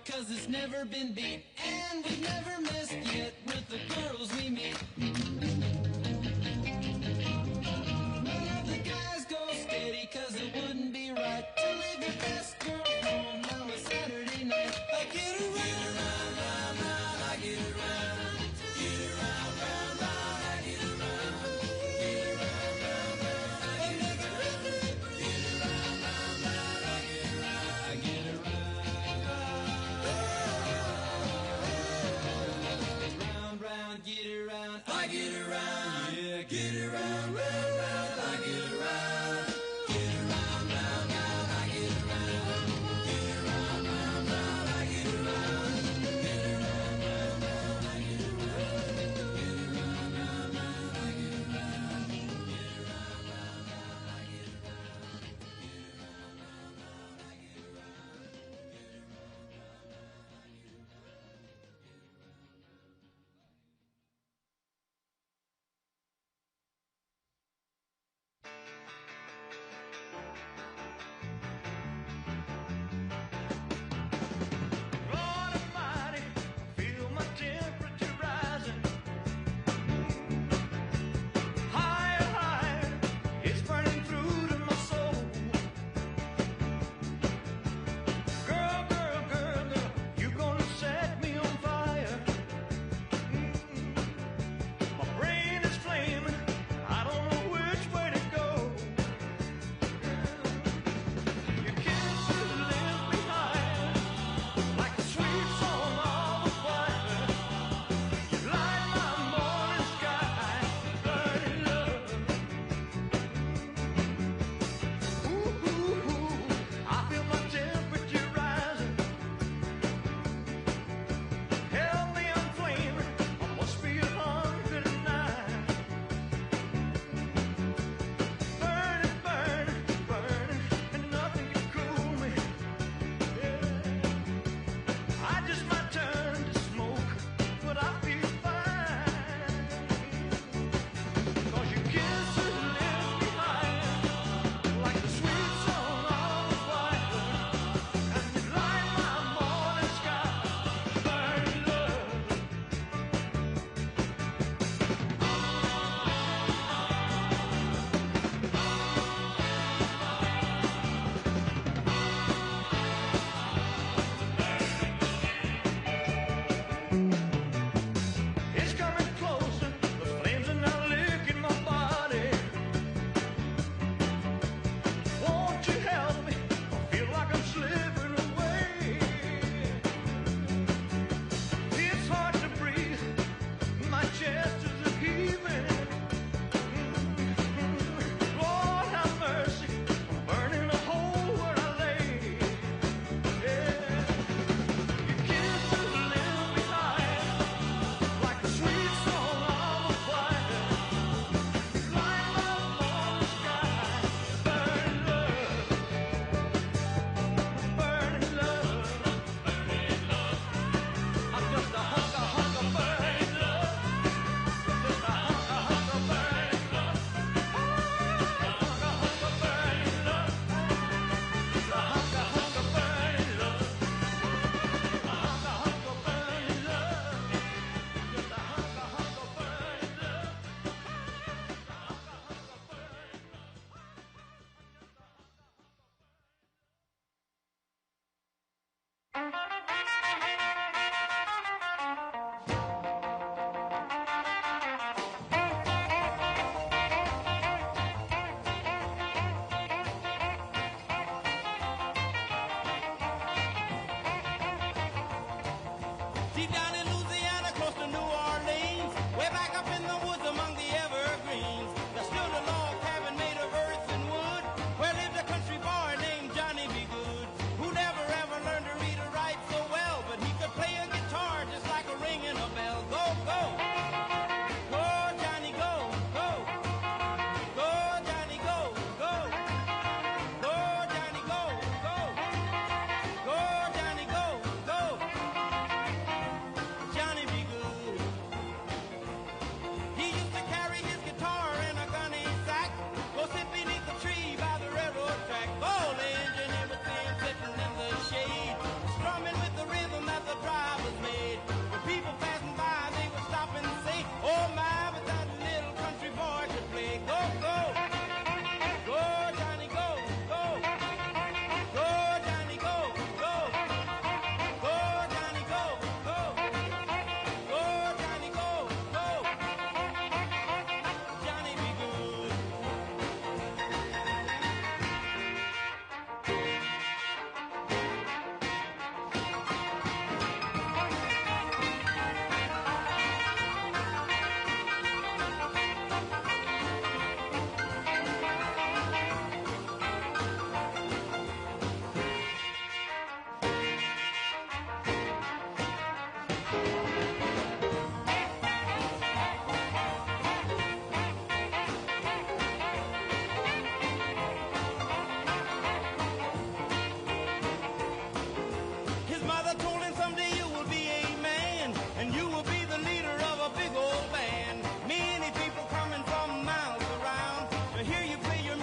'cause it's never been beat, and we've never missed yet with the girls we meet. None of the guys go steady, 'cause it wouldn't be right to leave your best girl home on a Saturday night. I get around, round, round, round, I get around. Get around, round, round, I get around. Get around, round, round, I get around. Get around, round, round, I get around. I get around. Round, round, get around. I get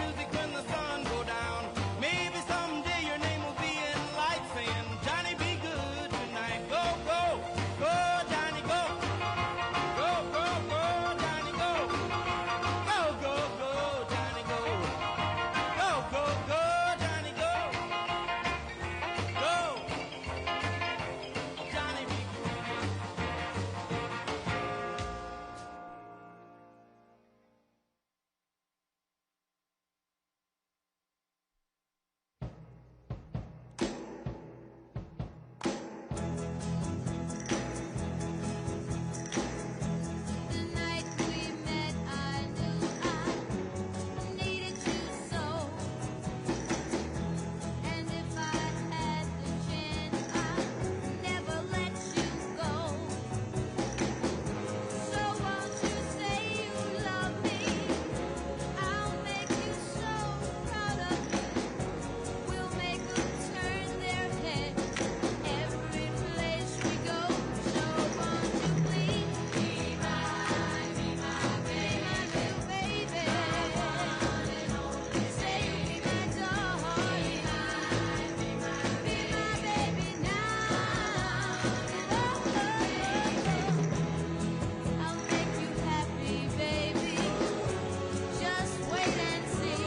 music when the sun go down. Maybe someday your name will be in lights saying, Johnny, be good tonight. Go, go, go, Johnny, go. Go, go, go, Johnny, go. Go, go, go, Johnny, go. Go, go, go, Johnny, go. Go, Johnny, be good. The night we met, I knew I needed you so. And if I had the chance, I'd never let you go. So won't you say you love me? I'll make you so proud of me. We'll make them turn their heads every place we go. So won't you please be my new baby? Say you'll be my darling. Be my baby now. I'll make you happy, baby. Just wait and see.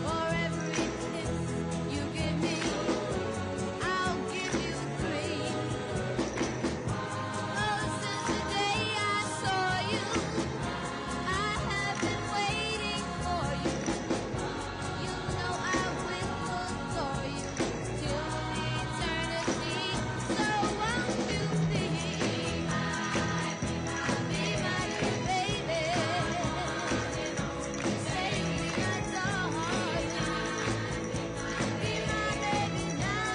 For every kiss you give me, I'll give you 3. Oh, since the day I saw you, I have been waiting for you. You know I will adore you till eternity. So won't you be my new baby? Say you'll be my darling. Be my baby now.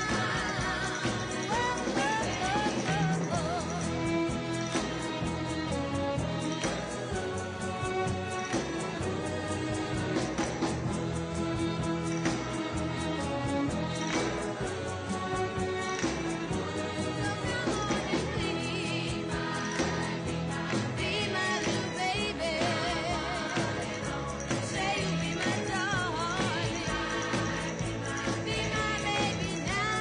Be my new baby. Say you'll be my darling. Be my baby now.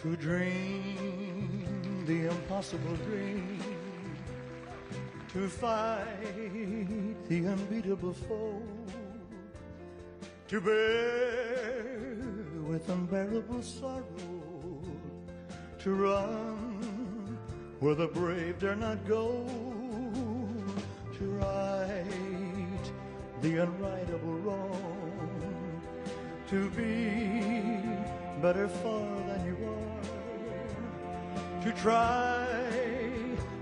To dream the impossible dream, to fight the unbeatable foe, to bear with unbearable sorrow, to run where the brave dare not go, to right the unrightable wrong, to be better far than you are, to try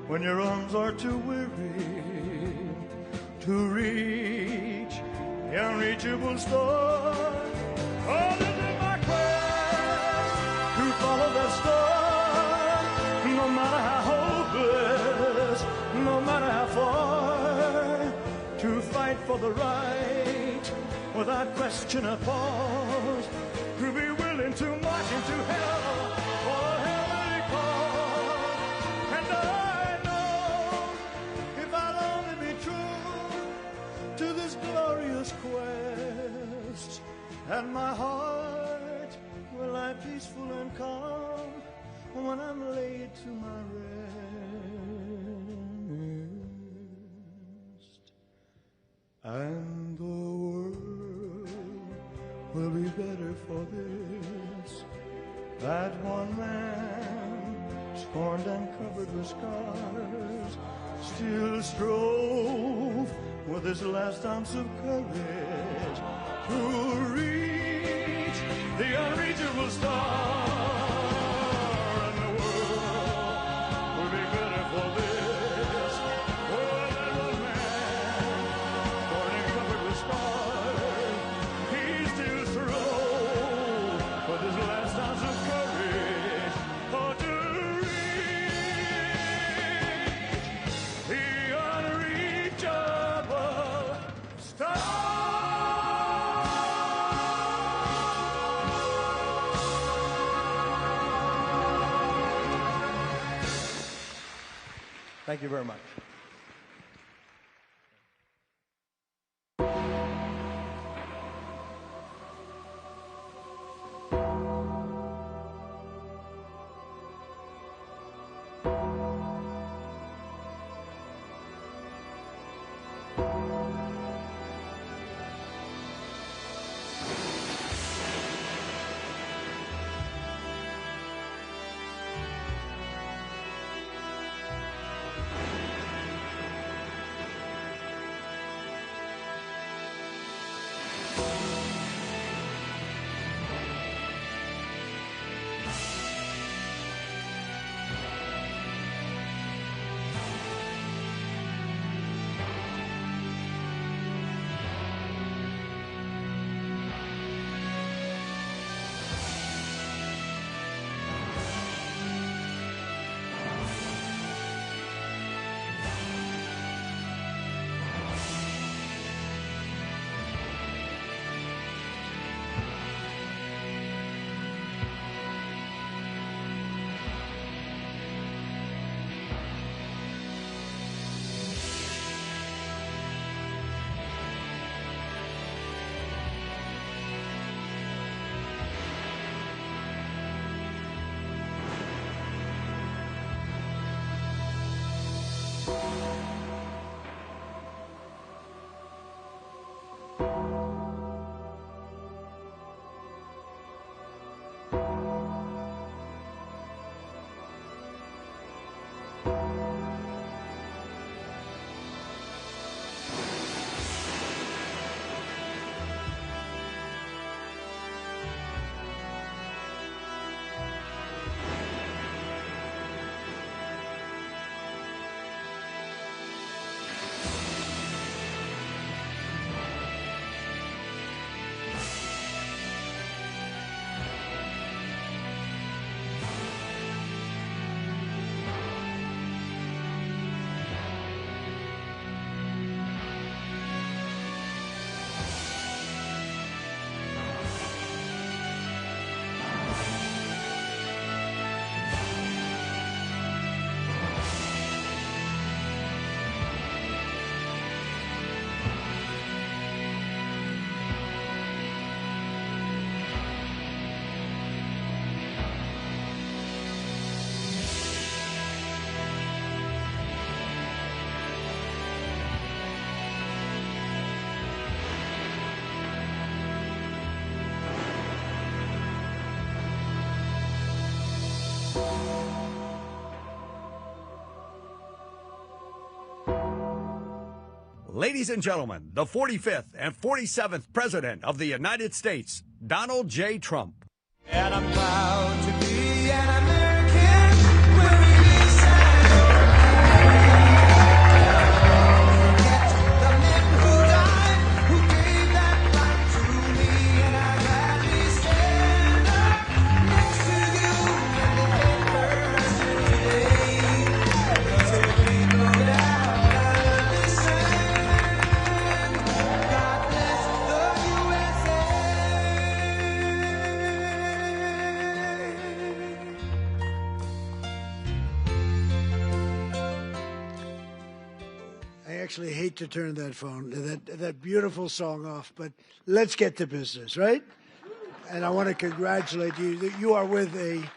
when your arms are too weary, to reach the unreachable star. Oh, this is my quest to follow the star, no matter how hopeless, no matter how far, to fight for the right without question or pause, to be willing to march into hell for a heavenly cause. And I know if I'll only be true to this glorious quest, and my heart will lie peaceful and calm when I'm laid to my rest. And the world will be better for this, that one man, scorned and covered with scars, still strove with his last ounce of courage to reach the unreachable star. And the world will be better for this. Oh, that one man, born and covered with scars, he's still through with his last ounce of courage. Oh, to reach the unreachable star. Thank you very much. Ladies and gentlemen, the 45th and 47th President of the United States, Donald J. Trump. And I'm proud to be an American wearing this sign. Forget the men who died, who gave that right to me. And I'd gladly stand up next to you and defend her today. 'Cause there ain't no doubt I love this land. God bless the USA. I actually hate to turn that beautiful song off, but let's get to business, right? And I want to congratulate you that you are with an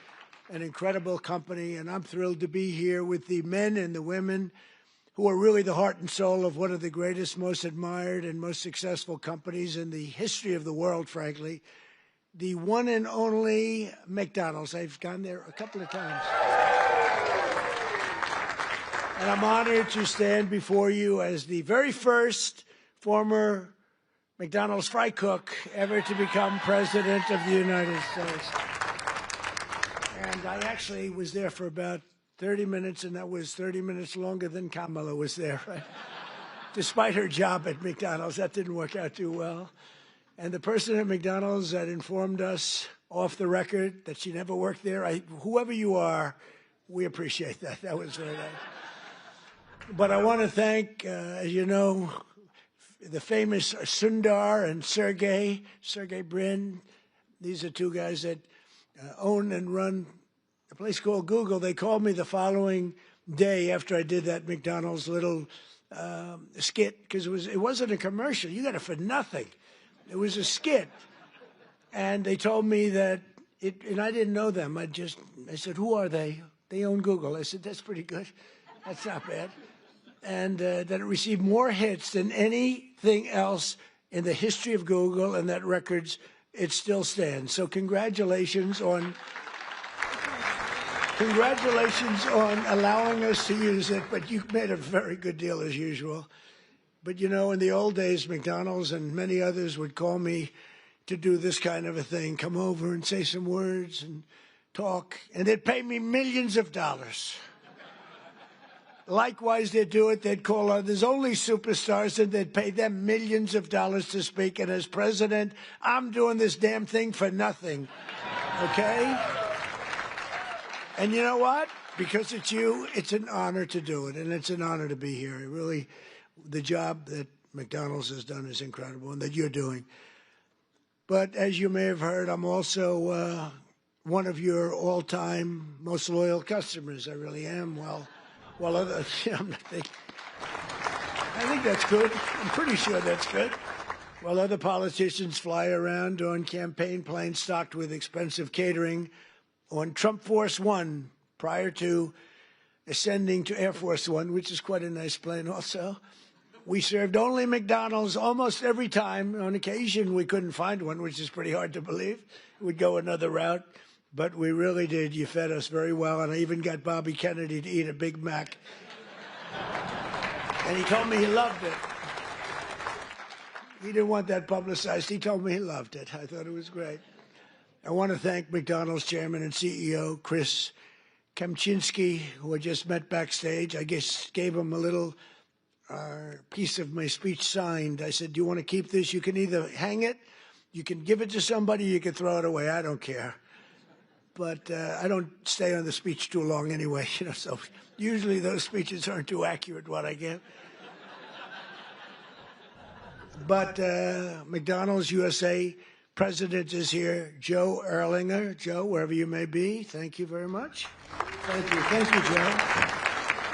incredible company, and I'm thrilled to be here with the men and the women who are really the heart and soul of one of the greatest, most admired, and most successful companies in the history of the world, frankly, the one and only McDonald's. I've gone there a couple of times. And I'm honored to stand before you as the very first former McDonald's fry cook ever to become president of the United States. And I actually was there for about 30 minutes, and that was 30 minutes longer than Kamala was there, right? Despite her job at McDonald's, that didn't work out too well. And the person at McDonald's that informed us off the record that she never worked there, whoever you are, we appreciate that. That was very nice. But I want to thank, as you know, the famous Sundar and Sergey Brin. These are two guys that own and run a place called Google. They called me the following day after I did that McDonald's little skit, because it wasn't a commercial. You got it for nothing. It was a skit. And they told me that, and I didn't know them. I said, who are they? They own Google. I said, that's pretty good. That's not bad. And that it received more hits than anything else in the history of Google, and that records, it still stands. So congratulations on allowing us to use it, but you made a very good deal as usual. But you know, in the old days, McDonald's and many others would call me to do this kind of a thing, come over and say some words and talk, and they'd pay me millions of dollars. Likewise, they'd do it. They'd call others, only superstars, and they'd pay them millions of dollars to speak. And as president, I'm doing this damn thing for nothing, okay? And you know what? Because it's you, it's an honor to do it, and it's an honor to be here. It really, the job that McDonald's has done is incredible, and that you're doing. But as you may have heard, I'm also one of your all-time most loyal customers. I really am. Well, I think that's good. I'm pretty sure that's good. While other politicians fly around on campaign planes stocked with expensive catering, on Trump Force One, prior to ascending to Air Force One, which is quite a nice plane also, we served only McDonald's almost every time. On occasion, we couldn't find one, which is pretty hard to believe. We'd go another route. But we really did. You fed us very well. And I even got Bobby Kennedy to eat a Big Mac. And he told me he loved it. He didn't want that publicized. He told me he loved it. I thought it was great. I want to thank McDonald's chairman and CEO, Chris Kempczinski, who I just met backstage. I guess gave him a little piece of my speech signed. I said, do you want to keep this? You can either hang it, you can give it to somebody, you can throw it away. I don't care. But I don't stay on the speech too long anyway, you know, so usually those speeches aren't too accurate, what I give. But McDonald's USA president is here, Joe Erlinger. Joe, wherever you may be, thank you very much. Thank you. Thank you, Joe.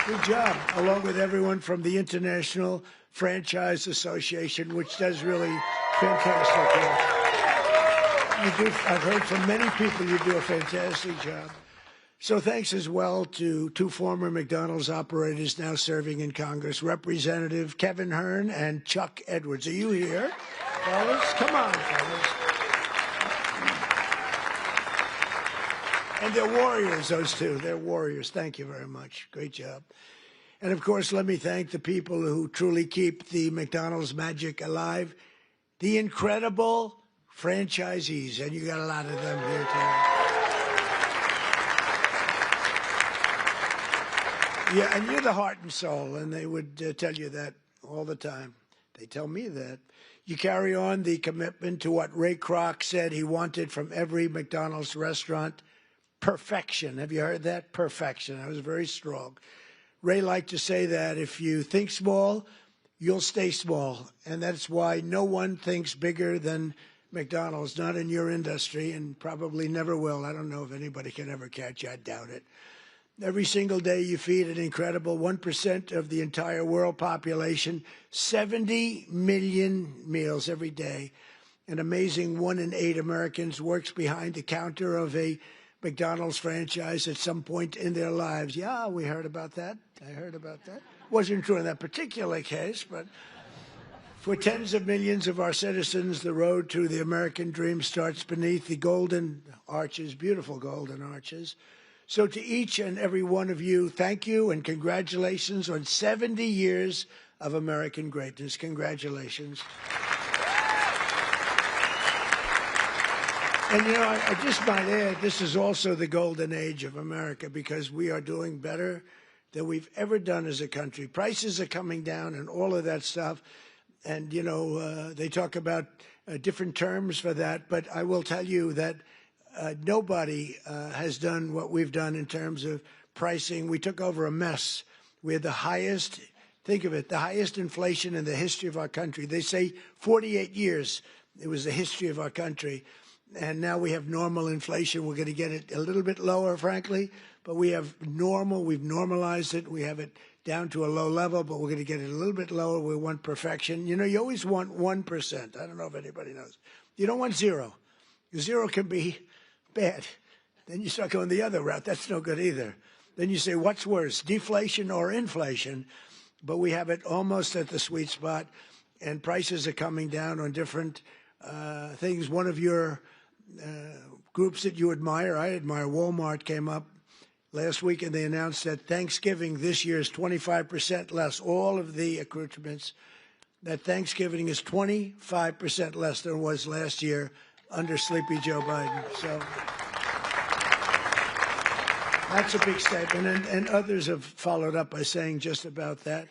Good job, along with everyone from the International Franchise Association, which does really fantastic work. I've heard from many people you do a fantastic job. So thanks as well to two former McDonald's operators now serving in Congress, Representative Kevin Hern and Chuck Edwards. Are you here, fellas? Come on, fellas. And they're warriors, those two. They're warriors. Thank you very much. Great job. And, of course, let me thank the people who truly keep the McDonald's magic alive, the incredible franchisees, and you got a lot of them here tonight. Yeah, and you're the heart and soul, and they would tell you that all the time. They tell me that. You carry on the commitment to what Ray Kroc said he wanted from every McDonald's restaurant, perfection. Have you heard that? Perfection. That was very strong. Ray liked to say that if you think small, you'll stay small, and that's why no one thinks bigger than McDonald's, not in your industry, and probably never will. I don't know if anybody can ever catch you. I doubt it. Every single day you feed an incredible 1% of the entire world population, 70 million meals every day. An amazing 1 in 8 Americans works behind the counter of a McDonald's franchise at some point in their lives. Yeah, we heard about that. I heard about that. Wasn't true in that particular case, but for tens of millions of our citizens, the road to the American dream starts beneath the golden arches, beautiful golden arches. So to each and every one of you, thank you and congratulations on 70 years of American greatness. Congratulations. And, you know, I just might add, this is also the golden age of America because we are doing better than we've ever done as a country. Prices are coming down and all of that stuff. And, you know, they talk about different terms for that. But I will tell you that nobody has done what we've done in terms of pricing. We took over a mess. We had the highest, think of it, the highest inflation in the history of our country. They say 48 years it was the history of our country. And now we have normal inflation. We're going to get it a little bit lower, frankly, but we have normal. We've normalized it. We have it down to a low level, but we're going to get it a little bit lower. We want perfection. You know, you always want 1%. I don't know if anybody knows. You don't want zero. Zero can be bad. Then you start going the other route. That's no good either. Then you say, what's worse, deflation or inflation? But we have it almost at the sweet spot, and prices are coming down on different things. One of your groups that you admire, I admire, Walmart, came up last week and they announced that Thanksgiving this year is 25% less. All of the accoutrements, that Thanksgiving is 25% less than it was last year under Sleepy Joe Biden. So that's a big statement. And others have followed up by saying just about that.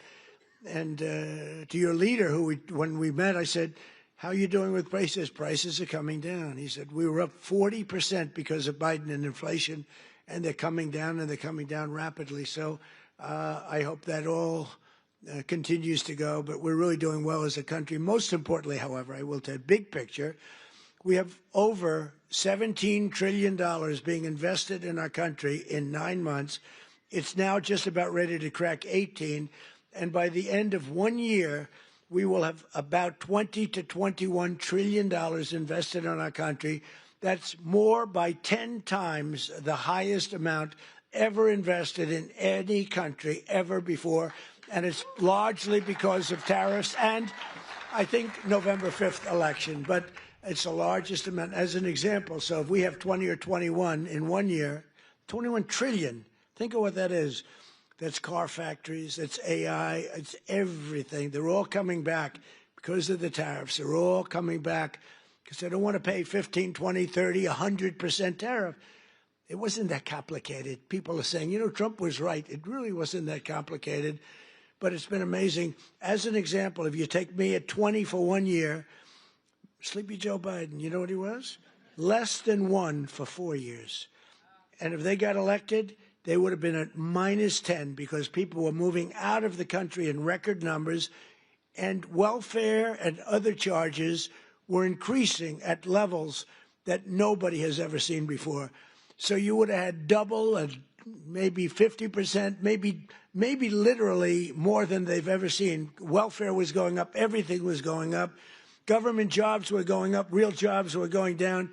And to your leader, when we met, I said, how are you doing with prices? Prices are coming down. He said, we were up 40% because of Biden and inflation, and they're coming down, and they're coming down rapidly. So I hope that all continues to go, but we're really doing well as a country. Most importantly, however, I will tell you, big picture, we have over $17 trillion being invested in our country in 9 months. It's now just about ready to crack 18, and by the end of 1 year, we will have about $20 to $21 trillion invested in our country. That's more by 10 times the highest amount ever invested in any country ever before. And it's largely because of tariffs and, I think, November 5th election. But it's the largest amount. As an example, so if we have 20 or 21 in 1 year, 21 trillion, think of what that is. That's car factories, that's AI, it's everything. They're all coming back because of the tariffs. They're all coming back because they don't want to pay 15, 20, 30, 100% tariff. It wasn't that complicated. People are saying, you know, Trump was right. It really wasn't that complicated, but it's been amazing. As an example, if you take me at 20 for 1 year, Sleepy Joe Biden, you know what he was? Less than 1 for 4 years. And if they got elected, they would have been at minus 10 because people were moving out of the country in record numbers, and welfare and other charges were increasing at levels that nobody has ever seen before. So you would have had double and maybe 50%, maybe literally more than they've ever seen. Welfare was going up. Everything was going up. Government jobs were going up. Real jobs were going down.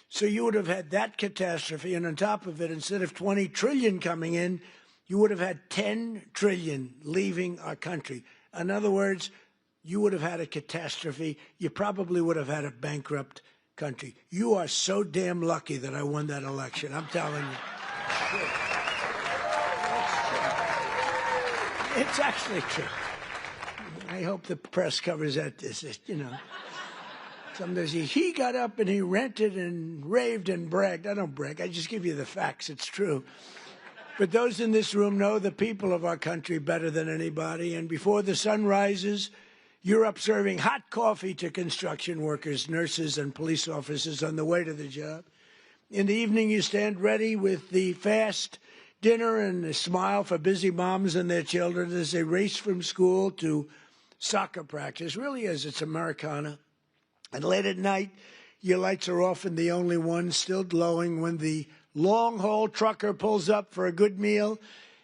So you would have had that catastrophe, and on top of it, instead of 20 trillion coming in, you would have had 10 trillion leaving our country. In other words, you would have had a catastrophe. You probably would have had a bankrupt country. You are so damn lucky that I won that election. I'm telling you. It's actually true. I hope the press covers that. You know. Sometimes he got up and he ranted and raved and bragged. I don't brag. I just give you the facts. It's true. But those in this room know the people of our country better than anybody. And before the sun rises, you're up serving hot coffee to construction workers, nurses, and police officers on the way to the job. In the evening, you stand ready with the fast dinner and a smile for busy moms and their children as they race from school to soccer practice. Really is. It's Americana. And late at night, your lights are often the only ones still glowing when the long-haul trucker pulls up for a good meal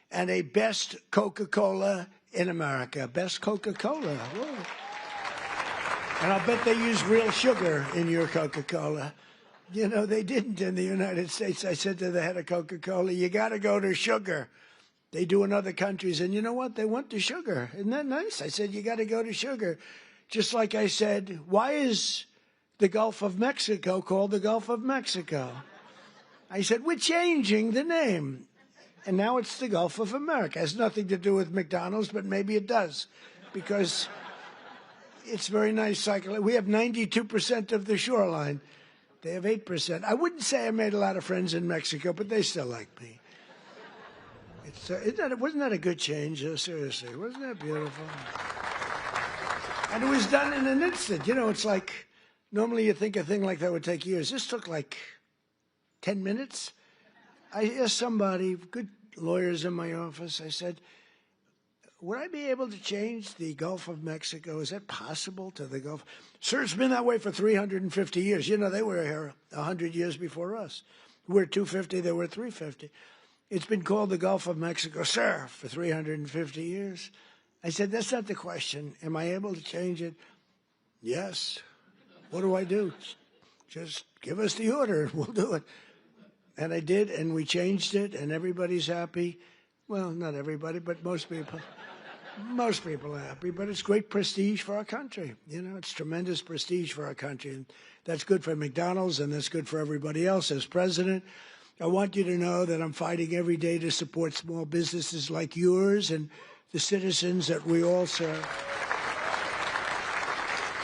and a best Coca-Cola in America. Best Coca-Cola. Whoa. And I'll bet they use real sugar in your Coca-Cola. You know, they didn't in the United States. I said to the head of Coca-Cola, you got to go to sugar. They do in other countries. And you know what? They went to sugar. Isn't that nice? I said, you got to go to sugar. Just like I said, why is the Gulf of Mexico called the Gulf of Mexico? I said, we're changing the name. And now it's the Gulf of America. It has nothing to do with McDonald's, but maybe it does. Because it's very nice cycle. We have 92% of the shoreline. They have 8%. I wouldn't say I made a lot of friends in Mexico, but they still like me. Wasn't that a good change? Seriously, wasn't that beautiful? And it was done in an instant. You know, it's like, normally you think a thing like that would take years. This took like 10 minutes. I asked somebody, good lawyers in my office, I said, would I be able to change the Gulf of Mexico? Is that possible to the Gulf? Sir, it's been that way for 350 years. You know, they were here 100 years before us. We're 250, they were 350. It's been called the Gulf of Mexico, sir, for 350 years. I said, that's not the question. Am I able to change it? Yes. What do I do? Just give us the order and we'll do it. And I did, and we changed it, and everybody's happy. Well, not everybody, but most people. Most people are happy, but it's great prestige for our country. You know, it's tremendous prestige for our country. And that's good for McDonald's, and that's good for everybody else. As president, I want you to know that I'm fighting every day to support small businesses like yours and the citizens that we all serve.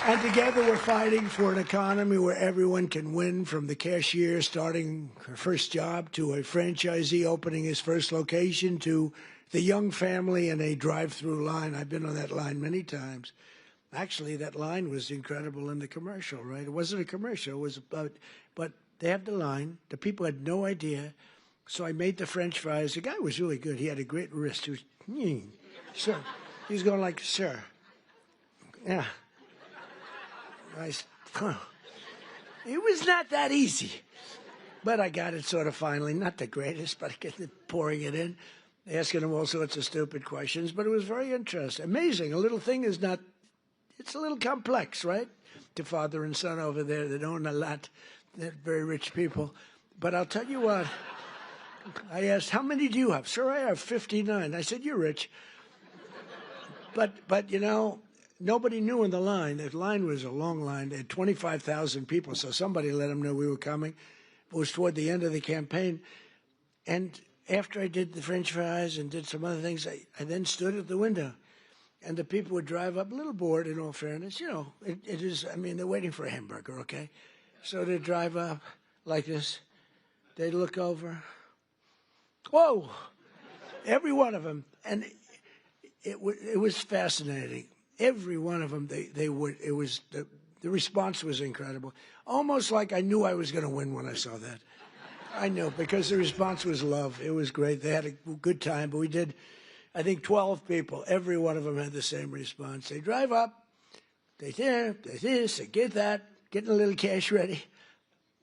And together we're fighting for an economy where everyone can win, from the cashier starting her first job to a franchisee opening his first location to the young family in a drive-through line. I've been on that line many times. Actually, that line was incredible in the commercial, right? It wasn't a commercial. It was about, but they have the line. The people had no idea. So I made the French fries. The guy was really good. He had a great wrist. He was, sir. He was going like, sir. Yeah. It was not that easy. But I got it sort of finally. Not the greatest, but I get it, pouring it in, asking him all sorts of stupid questions. But it was very interesting. Amazing. A little thing is not, it's a little complex, right? To father and son over there that own a lot. They're very rich people. But I'll tell you what. I asked, how many do you have? Sir, I have 59. I said, you're rich. But you know, nobody knew in the line. The line was a long line. They had 25,000 people, so somebody let them know we were coming. It was toward the end of the campaign. And after I did the French fries and did some other things, I then stood at the window. And the people would drive up, a little bored in all fairness. You know, it is, I mean, they're waiting for a hamburger, okay? So they'd drive up like this. They'd look over. Whoa! Every one of them. And it was fascinating. Every one of them, the response was incredible. Almost like I knew I was going to win when I saw that. I knew, because the response was love. It was great. They had a good time, but we did, I think, 12 people. Every one of them had the same response. They drive up, they this, they get that, getting a little cash ready,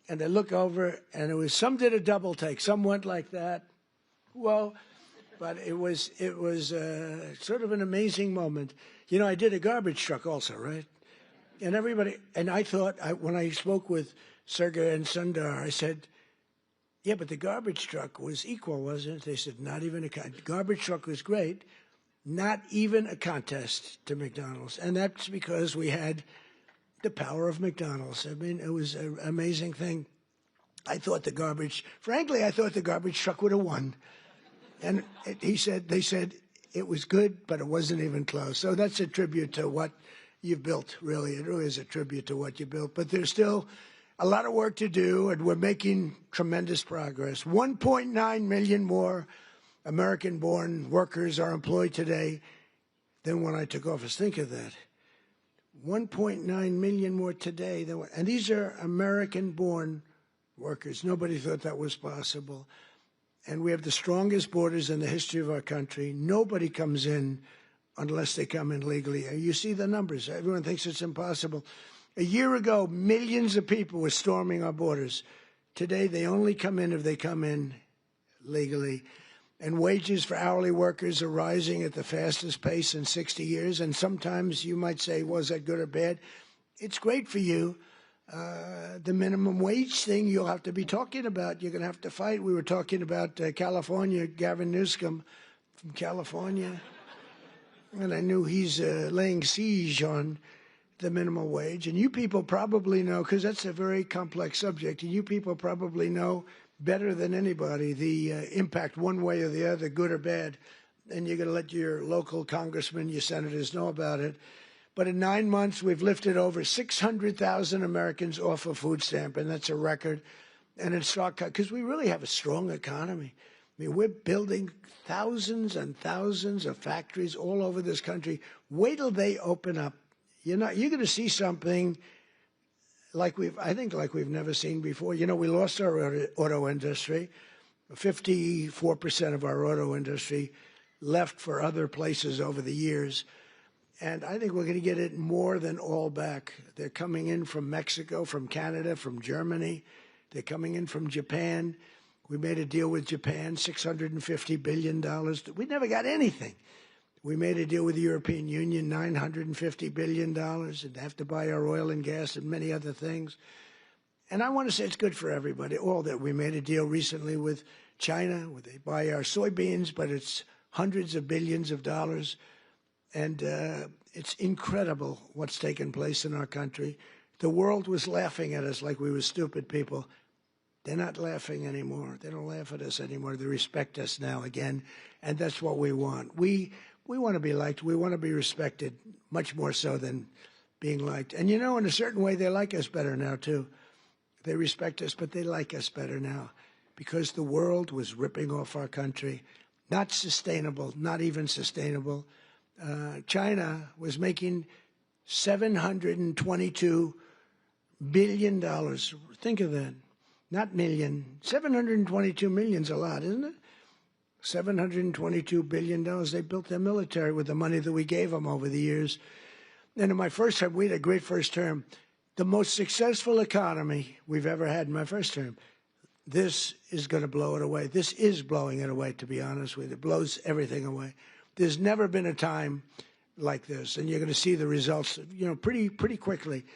and they look over, and it was, some did a double take. Some went like that. Whoa. But it was sort of an amazing moment. You know, I did a garbage truck also, right? And everybody, and I thought, when I spoke with Sergey and Sundar, I said, yeah, but the garbage truck was equal, wasn't it? They said, not even a contest. Garbage truck was great, not even a contest to McDonald's. And that's because we had the power of McDonald's. I mean, it was an amazing thing. I thought the garbage truck would have won. And they said it was good, but it wasn't even close. So that's a tribute to what you've built, really. It really is a tribute to what you built. But there's still a lot of work to do, and we're making tremendous progress. 1.9 million more American-born workers are employed today than when I took office. Think of that. 1.9 million more today and these are American-born workers. Nobody thought that was possible. And we have the strongest borders in the history of our country. Nobody comes in unless they come in legally. You see the numbers. Everyone thinks it's impossible. A year ago, millions of people were storming our borders. Today, they only come in if they come in legally. And wages for hourly workers are rising at the fastest pace in 60 years. And sometimes you might say, was that good or bad? It's great for you. The minimum wage thing you'll have to be talking about. You're going to have to fight. We were talking about California, Gavin Newsom from California. And I knew he's laying siege on the minimum wage. And you people probably know, because that's a very complex subject, and you people probably know better than anybody the impact one way or the other, good or bad. And you're going to let your local congressmen, your senators know about it. But in 9 months, we've lifted over 600,000 Americans off a food stamp, and that's a record. And it's because we really have a strong economy. I mean, we're building thousands and thousands of factories all over this country. Wait till they open up. You're going to see something like we've never seen before. You know, we lost our auto industry. 54% of our auto industry left for other places over the years. And I think we're going to get it more than all back. They're coming in from Mexico, from Canada, from Germany. They're coming in from Japan. We made a deal with Japan, $650 billion. We never got anything. We made a deal with the European Union, $950 billion, and they have to buy our oil and gas and many other things. And I want to say it's good for everybody, all that. We made a deal recently with China, where they buy our soybeans, but it's hundreds of billions of dollars. And it's incredible what's taken place in our country. The world was laughing at us like we were stupid people. They're not laughing anymore. They don't laugh at us anymore. They respect us now again, and that's what we want. We want to be liked. We want to be respected, much more so than being liked. And, you know, in a certain way, they like us better now, too. They respect us, but they like us better now because the world was ripping off our country. Not sustainable, not even sustainable. China was making $722 billion. Think of that. Not million. 722 million's a lot, isn't it? $722 billion. They built their military with the money that we gave them over the years. And in my first term, we had a great first term. The most successful economy we've ever had in my first term. This is going to blow it away. This is blowing it away, to be honest with you. It blows everything away. There's never been a time like this, and you're going to see the results, you know, pretty quickly.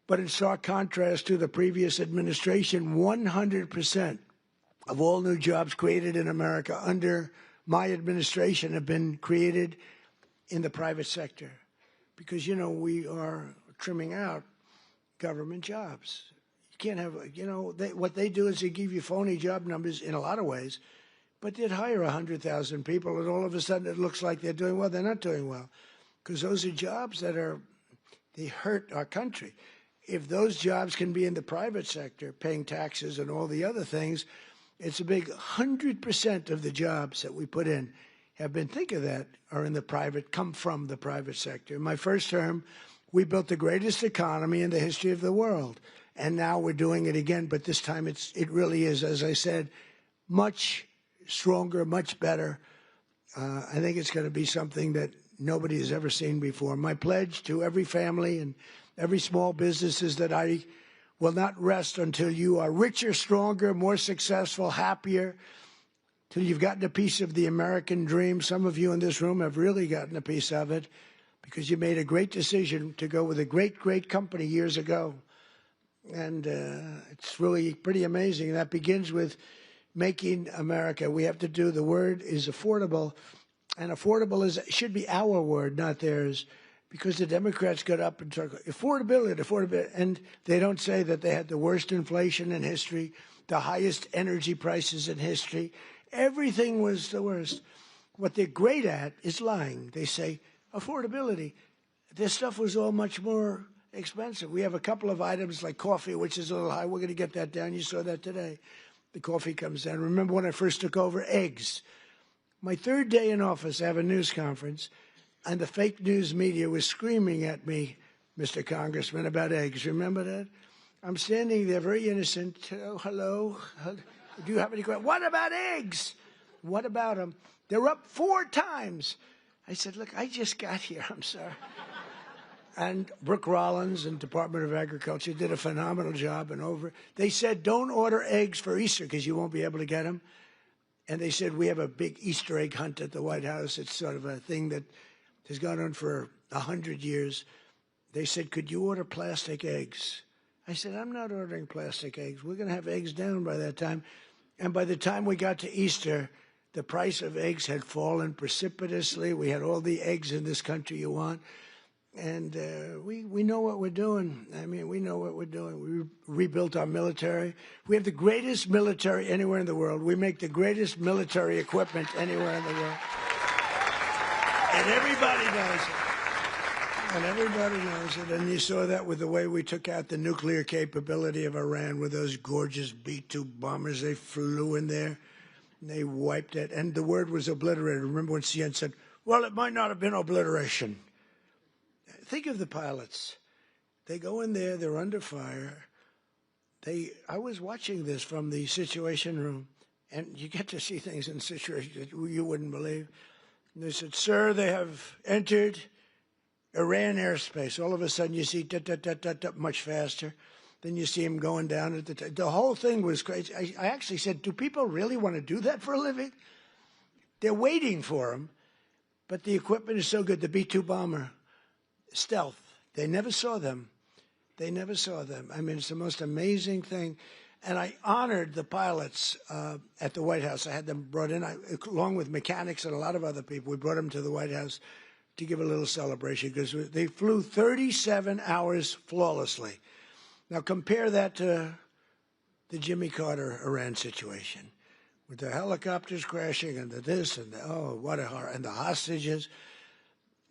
But in stark contrast to the previous administration, 100% of all new jobs created in America under my administration have been created in the private sector. Because, you know, we are trimming out government jobs. You can't have, you know, what they do is they give you phony job numbers in a lot of ways, but they'd hire 100,000 people, and all of a sudden it looks like they're doing well. They're not doing well, because those are jobs that they hurt our country. If those jobs can be in the private sector, paying taxes and all the other things, it's a big 100% of the jobs that we put in have been, think of that, are in the private, come from the private sector. In my first term, we built the greatest economy in the history of the world. And now we're doing it again, but this time it really is, as I said, much stronger, much better. I think it's going to be something that nobody has ever seen before. My pledge to every family and every small business is that I will not rest until you are richer, stronger, more successful, happier, till you've gotten a piece of the American dream. Some of you in this room have really gotten a piece of it because you made a great decision to go with a great, great company years ago. And it's really pretty amazing. That begins with making America. We have to do, the word is affordable, and affordable should be our word, not theirs, because the Democrats got up and talked affordability, and they don't say that they had the worst inflation in history, the highest energy prices in history. Everything was the worst. What they're great at is lying. They say affordability. This stuff was all much more expensive. We have a couple of items like coffee, which is a little high. We're going to get that down. You saw that today. The coffee comes down. Remember when I first took over? Eggs. My third day in office, I have a news conference, and the fake news media was screaming at me, Mr. Congressman, about eggs. Remember that? I'm standing there very innocent. Oh, hello. Do you have any questions? What about eggs? What about them? They're up 4 times. I said, look, I just got here. I'm sorry. And Brooke Rollins and Department of Agriculture did a phenomenal job. And they said, don't order eggs for Easter because you won't be able to get them. And they said, we have a big Easter egg hunt at the White House. It's sort of a thing that has gone on for 100 years. They said, could you order plastic eggs? I said, I'm not ordering plastic eggs. We're going to have eggs down by that time. And by the time we got to Easter, the price of eggs had fallen precipitously. We had all the eggs in this country you want. And we know what we're doing. I mean, we know what we're doing. We rebuilt our military. We have the greatest military anywhere in the world. We make the greatest military equipment anywhere in the world. And everybody knows it. And everybody knows it. And you saw that with the way we took out the nuclear capability of Iran with those gorgeous B-2 bombers. They flew in there and they wiped it. And the word was obliterated. Remember when CNN said, well, it might not have been obliteration. Think of the pilots. They go in there, they're under fire. I was watching this from the Situation Room, and you get to see things in situations that you wouldn't believe. And they said, sir, they have entered Iran airspace. All of a sudden you see much faster. Then you see him going down at the whole thing was crazy. I actually said, do people really want to do that for a living? They're waiting for him, but the equipment is so good. The B-2 bomber, stealth. They never saw them. They never saw them. I mean, it's the most amazing thing. And I honored the pilots at the White House. I had them brought in, along with mechanics and a lot of other people. We brought them to the White House to give a little celebration because they flew 37 hours flawlessly. Now compare that to the Jimmy Carter Iran situation with the helicopters crashing and the this and the, oh, what a horror, and the hostages.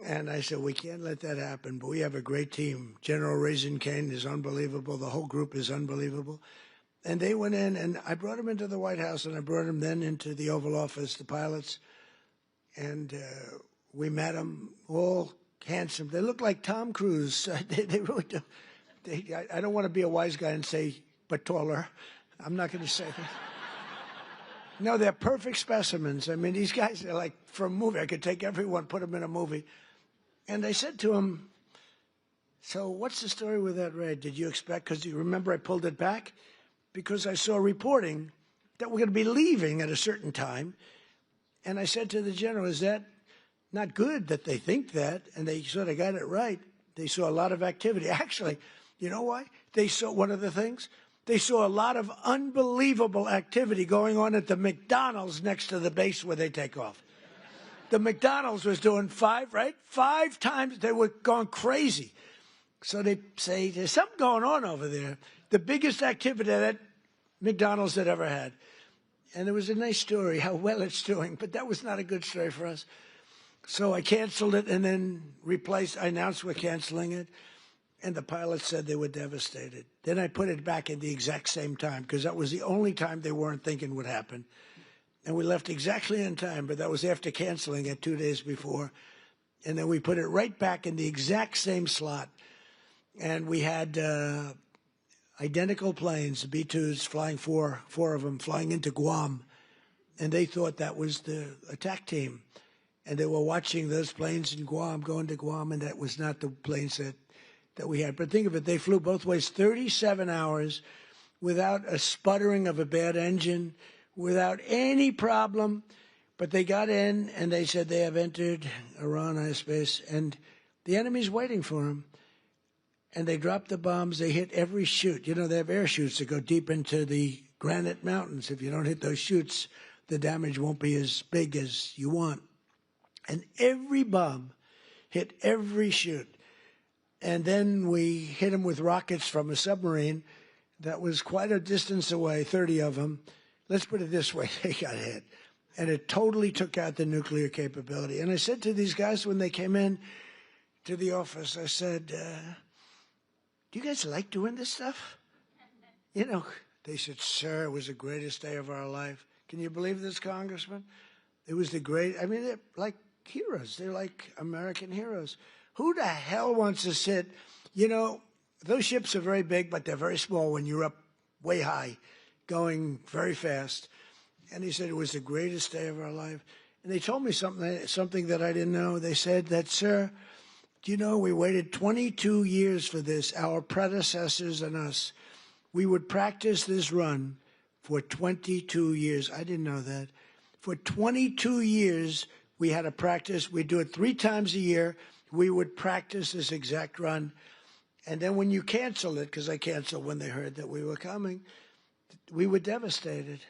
And I said, we can't let that happen, but we have a great team. General Raisin Kane is unbelievable. The whole group is unbelievable. And they went in, and I brought them into the White House, and I brought them then into the Oval Office, the pilots. And we met them, all handsome. They look like Tom Cruise. They really do. I don't want to be a wise guy and say, but taller. I'm not going to say that. No, they're perfect specimens. I mean, these guys are like from a movie. I could take everyone, put them in a movie. And I said to him, so what's the story with that raid? Did you expect, because you remember I pulled it back? Because I saw reporting that we're going to be leaving at a certain time. And I said to the general, is that not good that they think that? And they sort of got it right. They saw a lot of activity. Actually, you know why? They saw one of the things. They saw a lot of unbelievable activity going on at the McDonald's next to the base where they take off. The McDonald's was doing 5 times. They were going crazy. So they say, there's something going on over there. The biggest activity that McDonald's had ever had. And it was a nice story, how well it's doing. But that was not a good story for us. So I canceled it and then I announced we're canceling it. And the pilots said they were devastated. Then I put it back at the exact same time because that was the only time they weren't thinking would happen. And we left exactly in time, but that was after canceling it 2 days before. And then we put it right back in the exact same slot. And we had identical planes, the B-2s, flying four of them, flying into Guam. And they thought that was the attack team. And they were watching those planes in Guam, going to Guam, and that was not the planes that we had. But think of it, they flew both ways 37 hours without a sputtering of a bad engine, without any problem. But they got in and they said they have entered Iran airspace and the enemy's waiting for them. And they dropped the bombs. They hit every chute. You know, they have air chutes that go deep into the granite mountains. If you don't hit those chutes, the damage won't be as big as you want. And every bomb hit every chute. And then we hit them with rockets from a submarine that was quite a distance away, 30 of them. Let's put it this way, they got hit. And it totally took out the nuclear capability. And I said to these guys when they came in to the office, I said, do you guys like doing this stuff? You know, they said, sir, it was the greatest day of our life. Can you believe this, Congressman? It was they're like heroes. They're like American heroes. Who the hell wants to sit? You know, those ships are very big, but they're very small when you're up way high, going very fast. And he said it was the greatest day of our life. And they told me something that I didn't know. They said that, sir, do you know, we waited 22 years for this, our predecessors and us. We would practice this run for 22 years. I didn't know that. For 22 years, we had to practice. We'd do it 3 times a year. We would practice this exact run. And then when you cancel it, because I canceled when they heard that we were coming, we were devastated.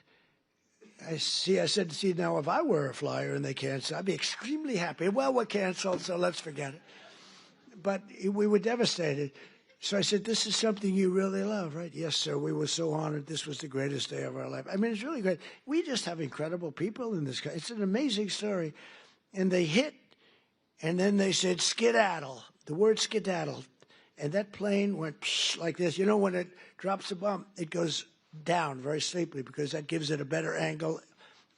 I said, see, now if I were a flyer and they canceled, I'd be extremely happy. Well, we're canceled, so let's forget it. But we were devastated. So I said, this is something you really love, right? Yes, sir. We were so honored. This was the greatest day of our life. I mean, it's really great. We just have incredible people in this country. It's an amazing story. And they hit, and then they said, skedaddle. the word skedaddle, and that plane went psh, like this. You know, when it drops a bomb, it goes down very sleepily because that gives it a better angle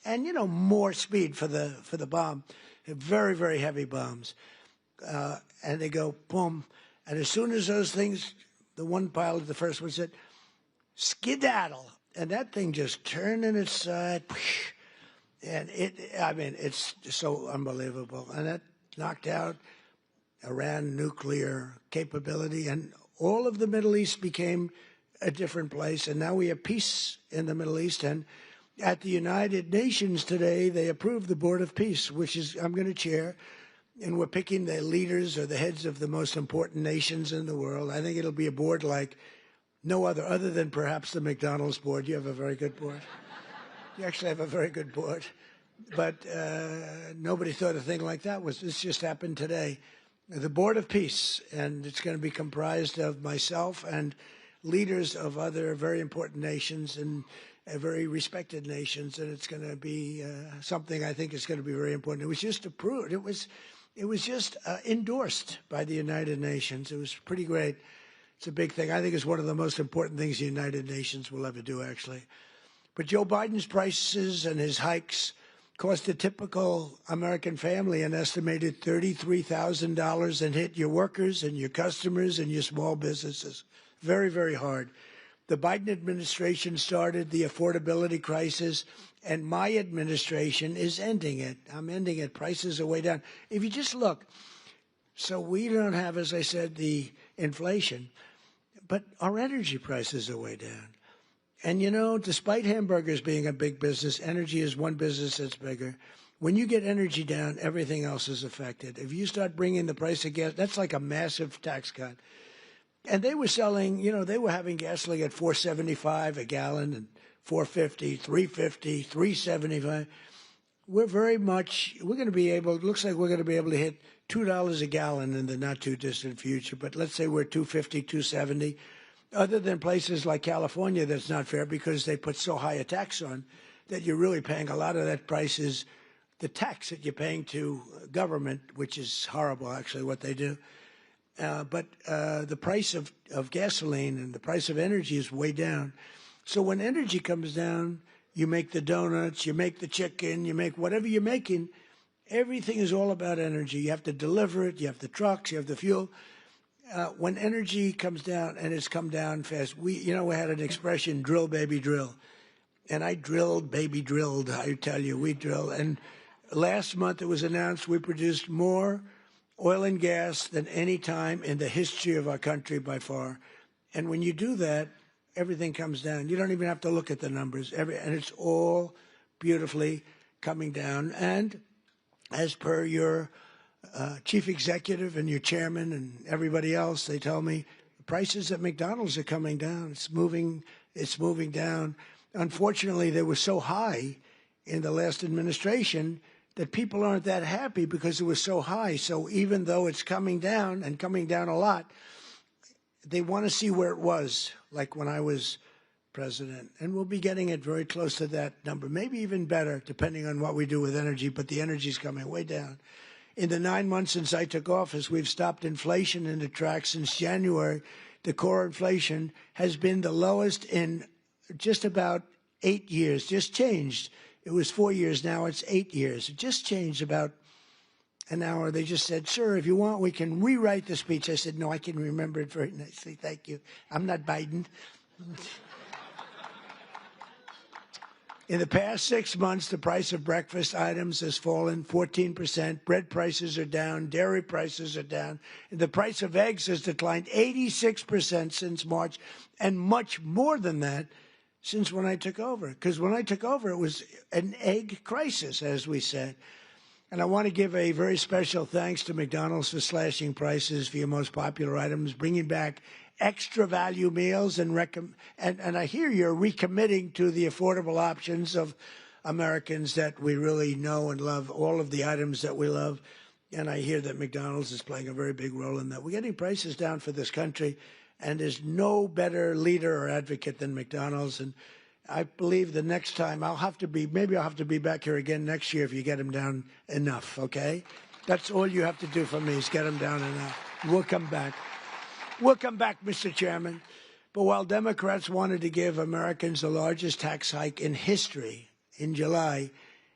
and, you know, more speed for the bomb. Very, very heavy bombs. And they go boom. And as soon as those things, the one pilot, the first one said, skedaddle. And that thing just turned in its side. And it's so unbelievable. And that knocked out Iran nuclear capability. And all of the Middle East became a different place. And now we have peace in the Middle East. And at the United Nations today, they approved the Board of Peace, which is I'm going to chair. And we're picking the leaders or the heads of the most important nations in the world. I think it'll be a board like no other than perhaps the McDonald's board. You have a very good board. You actually have a very good board. But nobody thought a thing like that this just happened today. The Board of Peace, and it's going to be comprised of myself and leaders of other very important nations and very respected nations, and it's going to be something I think is going to be very important. It was just approved. It was just endorsed by the United Nations. It was pretty great. It's a big thing. I think it's one of the most important things the United Nations will ever do, actually. But Joe Biden's prices and his hikes cost a typical American family an estimated $33,000 and hit your workers and your customers and your small businesses. Very, very hard. The Biden administration started the affordability crisis, and my administration is ending it. I'm ending it. Prices are way down. If you just look, so we don't have, as I said, the inflation, but our energy prices are way down. And, you know, despite hamburgers being a big business, energy is one business that's bigger. When you get energy down, everything else is affected. If you start bringing the price of gas, that's like a massive tax cut. And they were selling, you know, they were having gasoline at $4.75 a gallon and $4.50, $3.50, $3.75. We're going to be able, it looks like we're going to be able to hit $2 a gallon in the not too distant future. But let's say we're $2.50, $2.70. Other than places like California, that's not fair because they put so high a tax on that you're really paying a lot of that price is the tax that you're paying to government, which is horrible, actually, what they do. But the price of gasoline and the price of energy is way down. So when energy comes down, you make the donuts, you make the chicken, you make whatever you're making. Everything is all about energy. You have to deliver it. You have the trucks. You have the fuel. When energy comes down, and it's come down fast, we had an expression, drill, baby, drill. And I drilled, baby, drilled, I tell you, we drilled. And last month it was announced we produced more oil and gas than any time in the history of our country by far. And when you do that, everything comes down. You don't even have to look at the numbers. And it's all beautifully coming down. And as per your chief executive and your chairman and everybody else, they tell me the prices at McDonald's are coming down. It's moving down. Unfortunately, they were so high in the last administration that people aren't that happy because it was so high. So even though it's coming down and coming down a lot, they want to see where it was, like when I was president. And we'll be getting it very close to that number, maybe even better, depending on what we do with energy. But the energy's coming way down. In the 9 months since I took office, we've stopped inflation in the tracks. Since January, the core inflation has been the lowest in just about 8 years, just changed. It was 4 years, now it's 8 years. It just changed about an hour. They just said, sir, if you want, we can rewrite the speech. I said, no, I can remember it very nicely. Thank you. I'm not Biden. In the past 6 months, the price of breakfast items has fallen 14%. Bread prices are down. Dairy prices are down. And the price of eggs has declined 86% since March, and much more than that since when I took over. Because when I took over, it was an egg crisis, as we said. And I want to give a very special thanks to McDonald's for slashing prices for your most popular items, bringing back extra value meals, and I hear you're recommitting to the affordable options of Americans that we really know and love, all of the items that we love. And I hear that McDonald's is playing a very big role in that. We're getting prices down for this country, and there's no better leader or advocate than McDonald's. And I believe the next time maybe I'll have to be back here again next year if you get them down enough, okay? That's all you have to do for me is get them down enough. We'll come back. We'll come back, Mr. Chairman. But while Democrats wanted to give Americans the largest tax hike in history in July,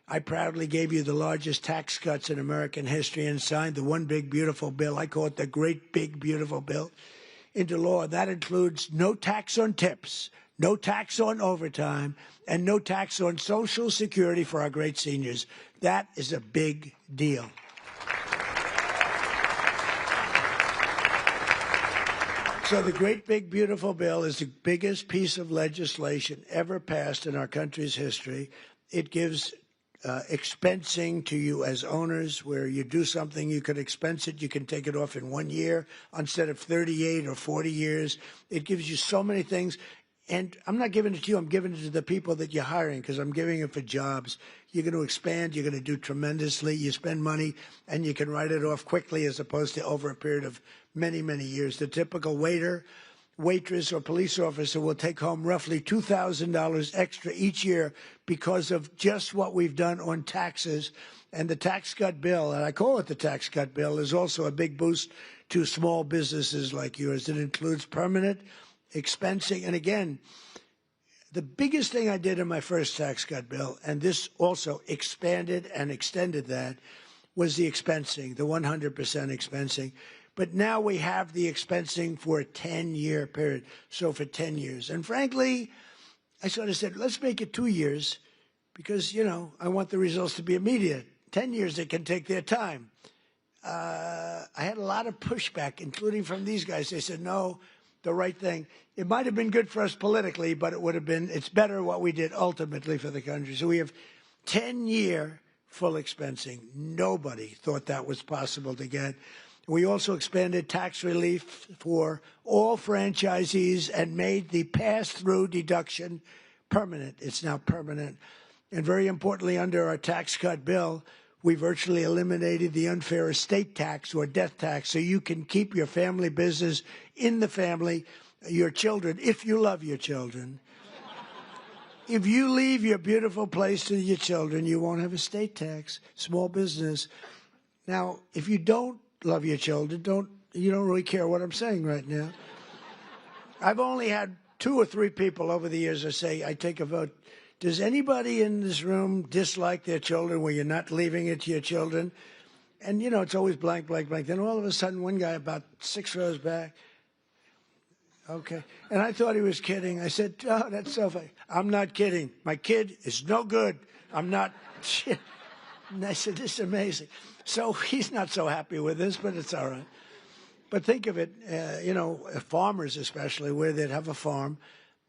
I proudly gave you the largest tax cuts in American history and signed the one big beautiful bill. I call it the great big beautiful bill into law. That includes no tax on tips, no tax on overtime, and no tax on Social Security for our great seniors. That is a big deal. So the great big beautiful bill is the biggest piece of legislation ever passed in our country's history. It gives expensing to you as owners, where you do something, you can expense it, you can take it off in 1 year instead of 38 or 40 years. It gives you so many things. And I'm not giving it to you, I'm giving it to the people that you're hiring, because I'm giving it for jobs. You're going to expand, you're going to do tremendously, you spend money, and you can write it off quickly as opposed to over a period of many, many years. The typical waiter, waitress, or police officer will take home roughly $2,000 extra each year because of just what we've done on taxes. And the tax cut bill, and I call it the tax cut bill, is also a big boost to small businesses like yours. It includes permanent expensing. And again, the biggest thing I did in my first tax cut bill, and this also expanded and extended that, was the expensing, the 100% expensing. But now we have the expensing for a 10-year period, so for 10 years. And frankly, I sort of said, let's make it 2 years because, you know, I want the results to be immediate. 10 years, they can take their time. I had a lot of pushback, including from these guys. They said, no, the right thing. It might have been good for us politically, but it would have been, it's better what we did ultimately for the country. So we have 10-year full expensing. Nobody thought that was possible to get. We also expanded tax relief for all franchisees and made the pass-through deduction permanent. It's now permanent. And very importantly, under our tax cut bill, we virtually eliminated the unfair estate tax or death tax, so you can keep your family business in the family, your children, if you love your children. If you leave your beautiful place to your children, you won't have estate tax, small business. Now, if you don't love your children, you don't really care what I'm saying right now. I've only had 2 or 3 people over the years that say, I take a vote. Does anybody in this room dislike their children where you're not leaving it to your children? And, you know, it's always blank, blank, blank. Then all of a sudden, one guy about 6 rows back, okay. And I thought he was kidding. I said, oh, that's so funny. I'm not kidding. My kid is no good. I'm not. And I said, this is amazing. So he's not so happy with this, but it's all right. But think of it, you know, farmers especially, where they'd have a farm.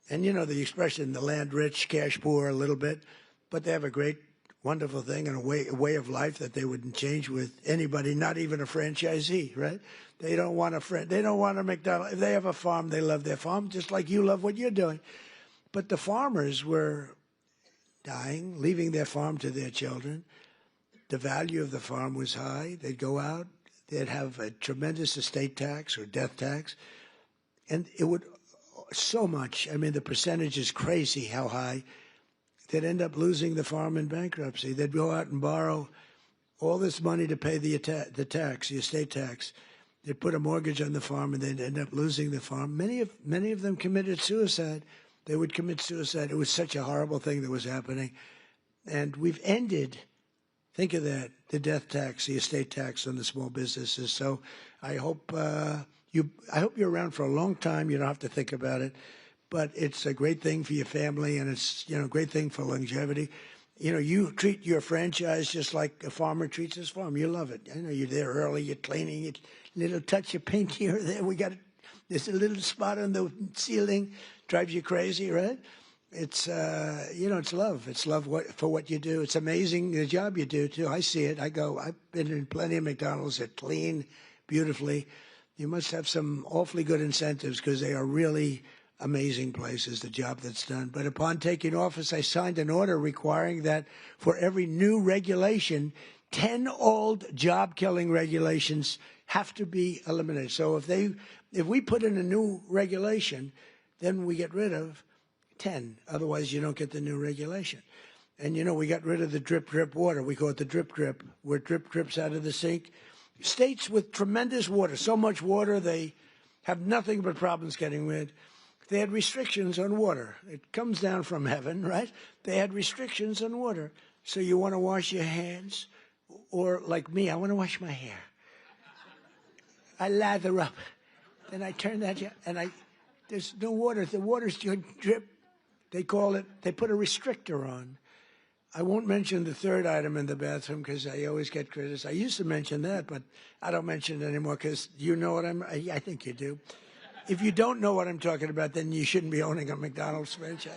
And, you know, the expression, the land rich, cash poor a little bit. But they have a great, wonderful thing and a way of life that they wouldn't change with anybody, not even a franchisee, right? They don't want a McDonald. If they have a farm, they love their farm, just like you love what you're doing. But the farmers were dying, leaving their farm to their children. The value of the farm was high. They'd go out. They'd have a tremendous estate tax or death tax. And it would so much. I mean, the percentage is crazy how high. They'd end up losing the farm in bankruptcy. They'd go out and borrow all this money to pay the tax, the estate tax. They'd put a mortgage on the farm, and they'd end up losing the farm. Many of them committed suicide. They would commit suicide. It was such a horrible thing that was happening. And we've ended, think of that, the death tax, the estate tax on the small businesses. So I hope you're around for a long time. You don't have to think about it. But it's a great thing for your family, and it's, you know, a great thing for longevity. You know, you treat your franchise just like a farmer treats his farm. You love it. I know you're there early, you're cleaning it, little touch of paint here or there. There's a little spot on the ceiling, drives you crazy, right? It's, you know, it's love. It's love for what you do. It's amazing the job you do, too. I see it. I've been in plenty of McDonald's that clean beautifully. You must have some awfully good incentives because they are really amazing places, the job that's done. But upon taking office, I signed an order requiring that for every new regulation, 10 old job-killing regulations have to be eliminated. So if we put in a new regulation, then we get rid of 10. Otherwise, you don't get the new regulation. And, you know, we got rid of the drip, drip water. We call it the drip, drip, where drip drips out of the sink. States with tremendous water, so much water they have nothing but problems getting rid. They had restrictions on water. It comes down from heaven, right? They had restrictions on water. So you want to wash your hands, or like me, I want to wash my hair. I lather up, then I turn that, and there's no water. The water's just drip. They put a restrictor on. I won't mention the third item in the bathroom because I always get criticized. I used to mention that, but I don't mention it anymore because you know what I think you do. If you don't know what I'm talking about, then you shouldn't be owning a McDonald's franchise.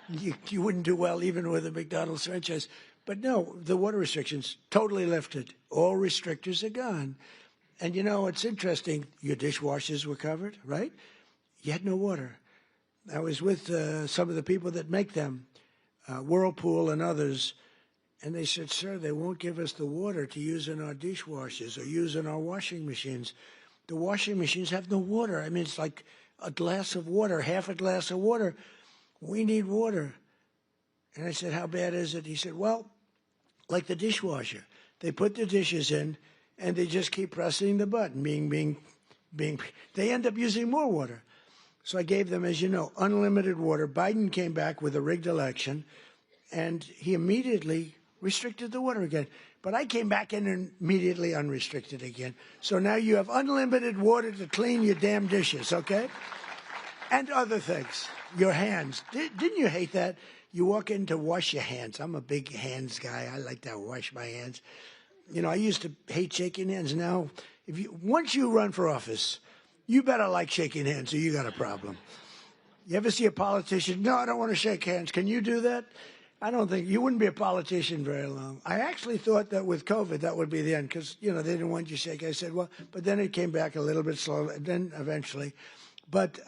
You wouldn't do well even with a McDonald's franchise. But no, the water restrictions totally lifted. All restrictors are gone. And you know, it's interesting. Your dishwashers were covered, right? You had no water. I was with some of the people that make them, Whirlpool and others, and they said, sir, they won't give us the water to use in our dishwashers or use in our washing machines. The washing machines have no water. I mean, it's like a glass of water, half a glass of water. We need water. And I said, how bad is it? He said, well, like the dishwasher. They put the dishes in, and they just keep pressing the button, bing. They end up using more water. So I gave them, as you know, unlimited water. Biden came back with a rigged election, and he immediately restricted the water again. But I came back in and immediately unrestricted again. So now you have unlimited water to clean your damn dishes, okay? And other things. Your hands. Didn't you hate that? You walk in to wash your hands. I'm a big hands guy. I like to wash my hands. You know, I used to hate shaking hands. Now, once you run for office, you better like shaking hands or you got a problem. You ever see a politician? No, I don't want to shake hands. Can you do that? I don't think you wouldn't be a politician very long. I actually thought that with COVID, that would be the end because, you know, they didn't want you to shake. I said, well, but then it came back a little bit slowly, then eventually. But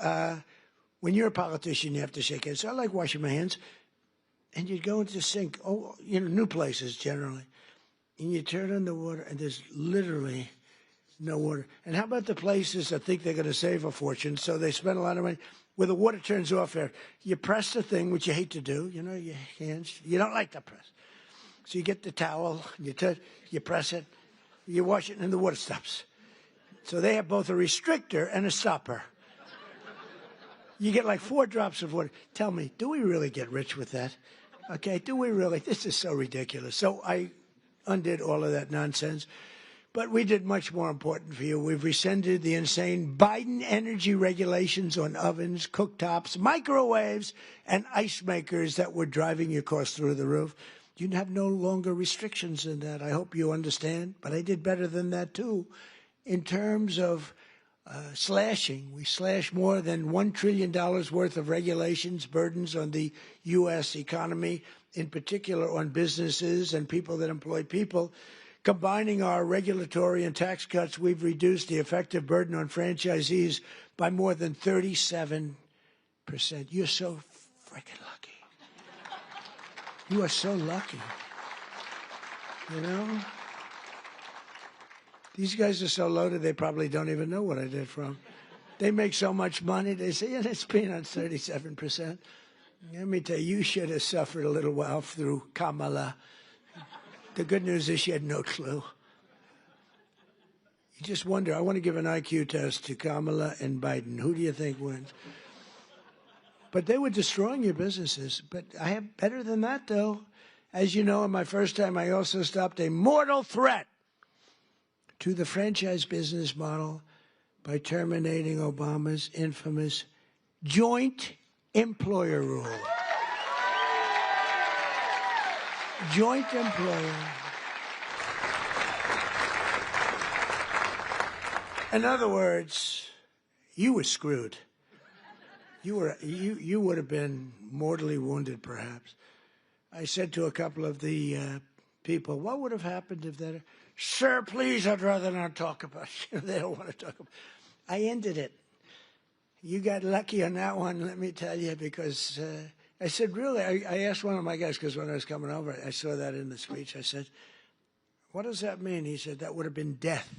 when you're a politician, you have to shake hands. So I like washing my hands. And you'd go into the sink, new places generally. And you turn on the water, and there's literally no water. And how about the places that think they're going to save a fortune, so they spend a lot of money, where the water turns off there. You press the thing, which you hate to do, you know, your hands. You don't like to press. So you get the towel, you press it, you wash it, and the water stops. So they have both a restrictor and a stopper. You get like 4 drops of water. Tell me, do we really get rich with that? Okay, do we really? This is so ridiculous. So I undid all of that nonsense. But we did much more important for you. We've rescinded the insane Biden energy regulations on ovens, cooktops, microwaves, and ice makers that were driving your costs through the roof. You have no longer restrictions in that. I hope you understand. But I did better than that, too. In terms of slashing, we slashed more than $1 trillion worth of regulations, burdens on the U.S. economy, in particular on businesses and people that employ people. Combining our regulatory and tax cuts, we've reduced the effective burden on franchisees by more than 37%. You're so freaking lucky. You are so lucky. You know? These guys are so loaded, they probably don't even know what I did for them. They make so much money, they say, yeah, it's peanuts, 37%. Let me tell you, you should have suffered a little while through Kamala. The good news is she had no clue. You just wonder, I want to give an IQ test to Kamala and Biden. Who do you think wins? But they were destroying your businesses. But I have better than that, though. As you know, in my first time, I also stopped a mortal threat to the franchise business model by terminating Obama's infamous joint employer rule. Joint employer. In other words, you were screwed. You would have been mortally wounded, perhaps. I said to a couple of the people, what would have happened if that? Sir, please, I'd rather not talk about it. They don't want to talk about it. I ended it. You got lucky on that one, let me tell you, because I said, really? I asked one of my guys, because when I was coming over, I saw that in the speech. I said, what does that mean? He said, that would have been death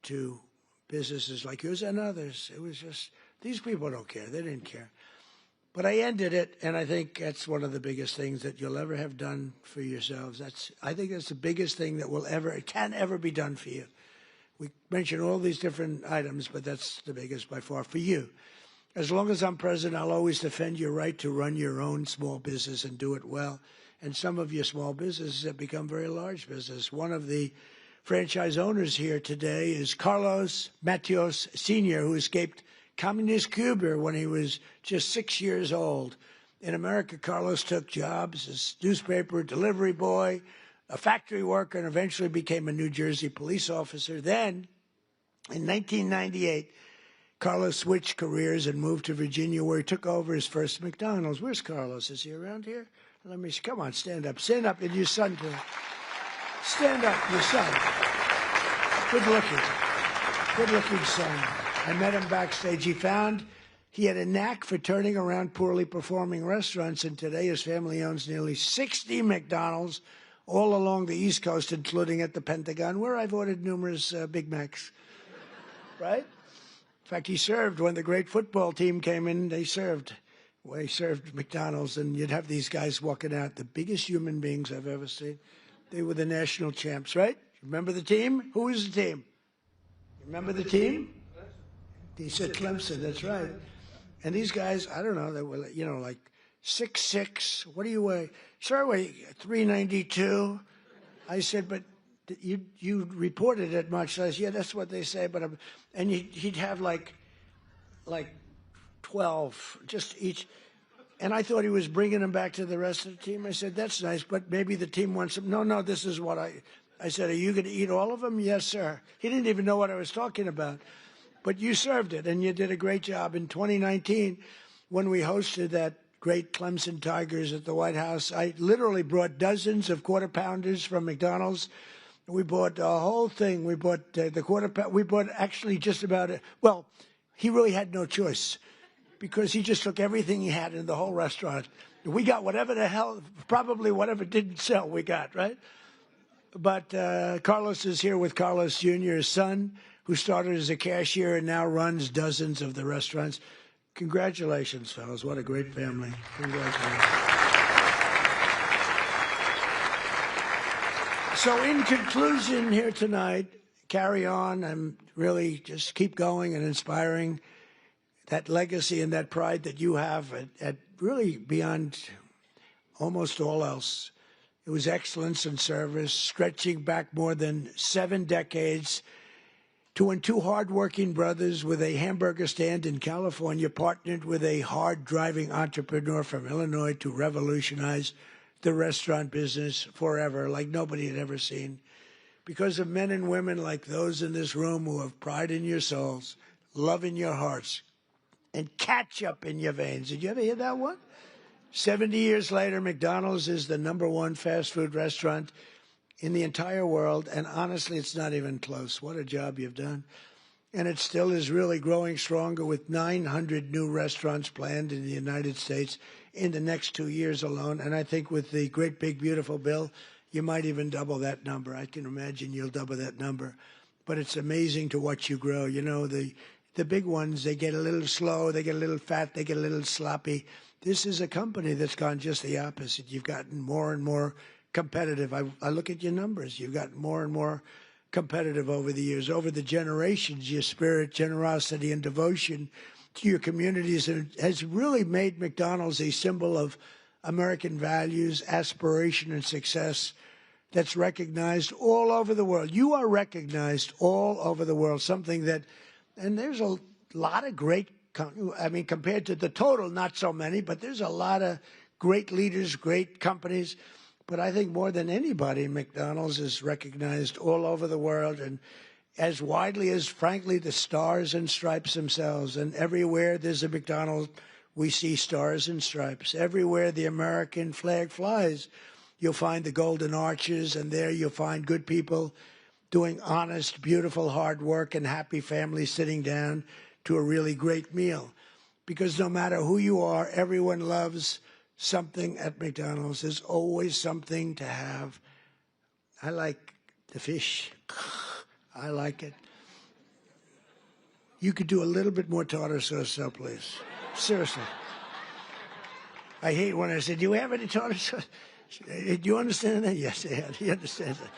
to businesses like yours and others. It was just, these people don't care. They didn't care. But I ended it, and I think that's one of the biggest things that you'll ever have done for yourselves. I think that's the biggest thing that can ever be done for you. We mentioned all these different items, but that's the biggest by far for you. As long as I'm president, I'll always defend your right to run your own small business and do it well. And some of your small businesses have become very large business. One of the franchise owners here today is Carlos Matios Sr., who escaped communist Cuba when he was just 6 years old. In America, Carlos took jobs as newspaper delivery boy, a factory worker, and eventually became a New Jersey police officer. Then, in 1998, Carlos switched careers and moved to Virginia, where he took over his first McDonald's. Where's Carlos? Is he around here? Let me see. Come on, stand up. Stand up, and your son too. Stand up, your son. Good looking son. I met him backstage. He had a knack for turning around poorly performing restaurants, and today his family owns nearly 60 McDonald's all along the East Coast, including at the Pentagon, where I've ordered numerous Big Macs. Right? In fact, he served when the great football team came in. They served McDonald's, and you'd have these guys walking out, the biggest human beings I've ever seen. They were the national champs, right? Remember the team? Who was the team? Remember the team? He said Clemson, that's right. And these guys, I don't know, they were, like 6'6". What do you weigh? Sir, I weigh 392. I said, but you reported it much. I said, yeah, that's what they say. But and he'd have like 12, just each. And I thought he was bringing them back to the rest of the team. I said, that's nice, but maybe the team wants them. No, this is what I said, are you going to eat all of them? Yes, sir. He didn't even know what I was talking about. But you served it, and you did a great job. In 2019, when we hosted that great Clemson Tigers at the White House, I literally brought dozens of quarter pounders from McDonald's. We bought the whole thing. We bought the quarter pound. We bought actually just about it. Well, he really had no choice because he just took everything he had in the whole restaurant. We got whatever the hell, probably whatever didn't sell, we got, right? But Carlos is here with Carlos Jr., his son, who started as a cashier and now runs dozens of the restaurants. Congratulations, fellas. What a great family. Congratulations. So in conclusion here tonight, carry on and really just keep going and inspiring that legacy and that pride that you have at really beyond almost all else. It was excellence in service, stretching back more than 7 decades to when 2 hardworking brothers with a hamburger stand in California partnered with a hard-driving entrepreneur from Illinois to revolutionize the restaurant business forever, like nobody had ever seen. Because of men and women like those in this room who have pride in your souls, love in your hearts, and ketchup in your veins. Did you ever hear that one? 70 years later, McDonald's is the #1 fast food restaurant in the entire world, and honestly, it's not even close. What a job you've done. And it still is really growing stronger with 900 new restaurants planned in the United States in the next 2 years alone. And I think with the great, big, beautiful bill, you might even double that number. I can imagine you'll double that number. But it's amazing to watch you grow. You know, the big ones, they get a little slow, they get a little fat, they get a little sloppy. This is a company that's gone just the opposite. You've gotten more and more competitive. I look at your numbers. You've gotten more and more competitive over the years, over the generations. Your spirit, generosity, and devotion to your communities has really made McDonald's a symbol of American values, aspiration, and success that's recognized all over the world. You are recognized all over the world, something that, and there's a lot of great, I mean, compared to the total, not so many, but there's a lot of great leaders, great companies. But I think more than anybody, McDonald's is recognized all over the world and as widely as, frankly, the stars and stripes themselves. And everywhere there's a McDonald's, we see stars and stripes. Everywhere the American flag flies, you'll find the golden arches, and there you'll find good people doing honest, beautiful, hard work, and happy families sitting down to a really great meal. Because no matter who you are, everyone loves something at McDonald's. There's always something to have. I like the fish. I like it. You could do a little bit more tartar sauce, so please. Seriously. I hate when I said, "Do you have any toilets?" Do you understand that? Yes, he understands that.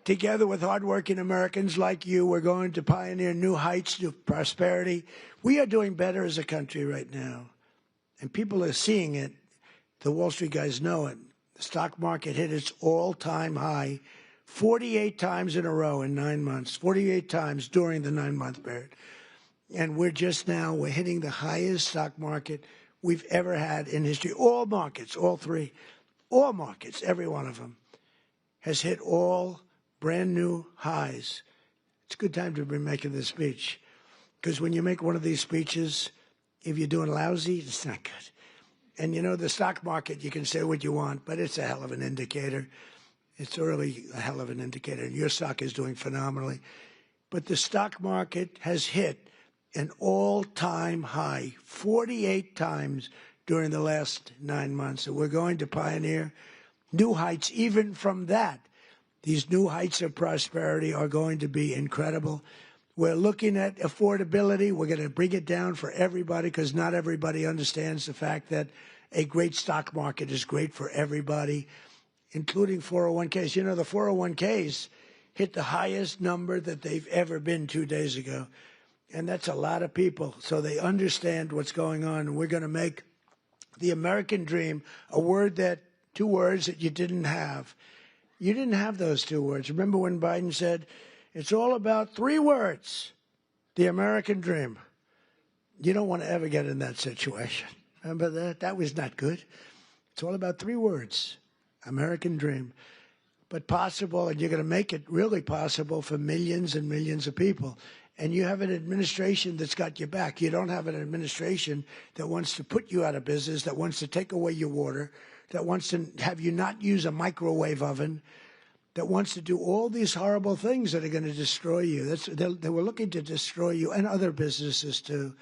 Together with hardworking Americans like you, we're going to pioneer new heights of prosperity. We are doing better as a country right now, and people are seeing it. The Wall Street guys know it. The stock market hit its all-time high 48 times in a row in 9 months, 48 times during the 9-month period. And we're hitting the highest stock market we've ever had in history. All markets, all three, all markets, every one of them has hit all brand new highs. It's a good time to be making this speech, because when you make one of these speeches, if you're doing lousy, it's not good. And you know, the stock market, you can say what you want, but it's a hell of an indicator. It's really a hell of an indicator. Your stock is doing phenomenally. But the stock market has hit an all-time high 48 times during the last 9 months. So we're going to pioneer new heights even from that. These new heights of prosperity are going to be incredible. We're looking at affordability. We're going to bring it down for everybody, because not everybody understands the fact that a great stock market is great for everybody, including 401ks. You know, the 401ks hit the highest number that they've ever been 2 days ago. And that's a lot of people. So they understand what's going on. And we're going to make the American dream two words that you didn't have. You didn't have those 2 words. Remember when Biden said, it's all about 3 words, the American dream? You don't want to ever get in that situation. Remember that? That was not good. It's all about 3 words, American dream. But possible, and you're going to make it really possible for millions and millions of people. And you have an administration that's got your back. You don't have an administration that wants to put you out of business, that wants to take away your water, that wants to have you not use a microwave oven, that wants to do all these horrible things that are going to destroy you. They were looking to destroy you and other businesses too.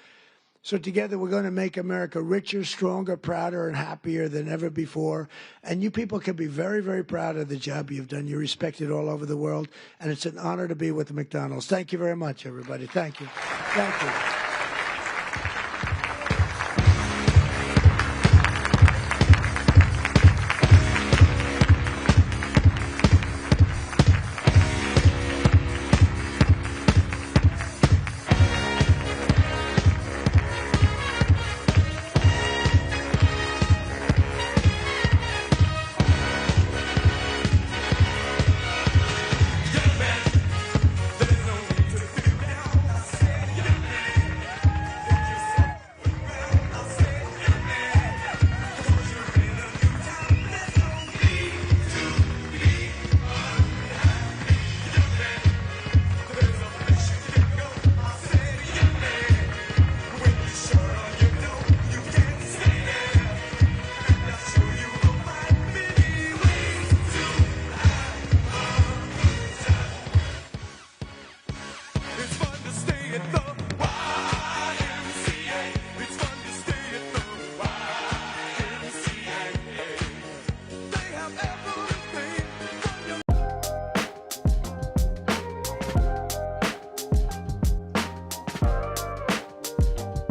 So together we're going to make America richer, stronger, prouder, and happier than ever before. And you people can be very, very proud of the job you've done. You're respected all over the world, and it's an honor to be with the McDonald's. Thank you very much, everybody. Thank you. Thank you.